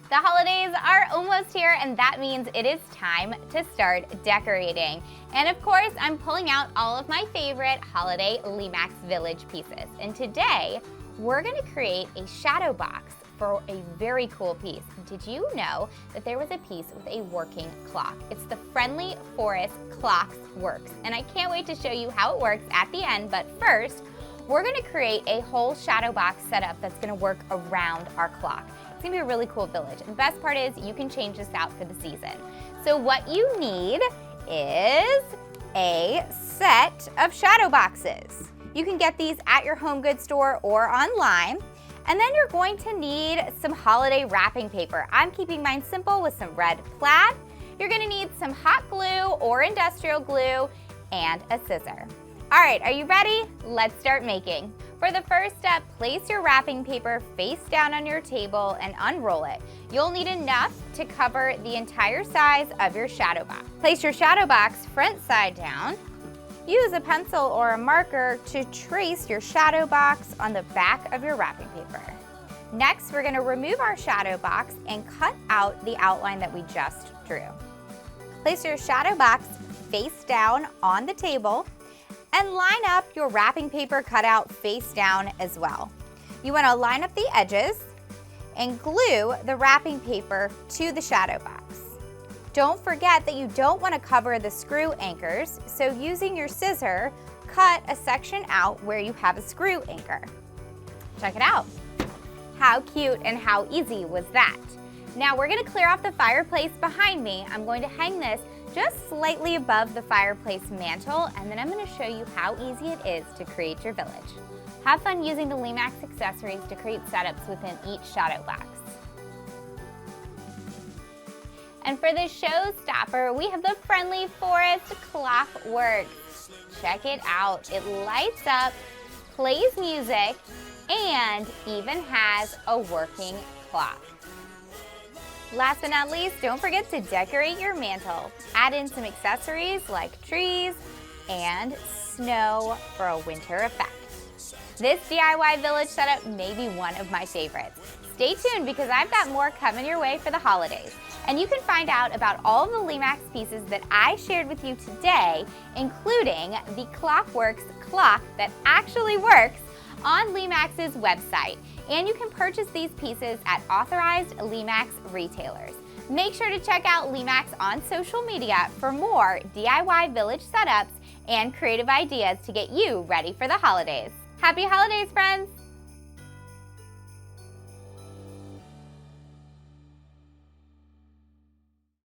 The holidays are almost here, and that means it is time to start decorating. And of course, I'm pulling out all of my favorite holiday Lemax Village pieces. And today, we're gonna create a shadow box for a very cool piece. Did you know that there was a piece with a working clock? It's the Friendly Forest Clockworks, and I can't wait to show you how it works at the end, but first, we're gonna create a whole shadow box setup that's gonna work around our clock. It's gonna be a really cool village, and the best part is you can change this out for the season. So what you need is a set of shadow boxes. You can get these at your home goods store or online. And then you're going to need some holiday wrapping paper. I'm keeping mine simple with some red plaid. You're gonna need some hot glue or industrial glue and a scissor. All right, are you ready? Let's start making. For the first step, place your wrapping paper face down on your table and unroll it. You'll need enough to cover the entire size of your shadow box. Place your shadow box front side down. Use a pencil or a marker to trace your shadow box on the back of your wrapping paper. Next, we're gonna remove our shadow box and cut out the outline that we just drew. Place your shadow box face down on the table and line up your wrapping paper cutout face down as well. You wanna line up the edges and glue the wrapping paper to the shadow box. Don't forget that you don't want to cover the screw anchors, so using your scissor, cut a section out where you have a screw anchor. Check it out. How cute and how easy was that? Now we're going to clear off the fireplace behind me. I'm going to hang this just slightly above the fireplace mantle, and then I'm going to show you how easy it is to create your village. Have fun using the Lemax accessories to create setups within each shadow box. And for the showstopper, we have the Friendly Forest Clockworks. Check it out. It lights up, plays music, and even has a working clock. Last but not least, don't forget to decorate your mantle. Add in some accessories like trees and snow for a winter effect. This DIY village setup may be one of my favorites. Stay tuned because I've got more coming your way for the holidays. And you can find out about all of the Lemax pieces that I shared with you today, including the Clockworks clock that actually works, on Lemax's website. And you can purchase these pieces at authorized Lemax retailers. Make sure to check out Lemax on social media for more DIY village setups and creative ideas to get you ready for the holidays. Happy holidays, friends!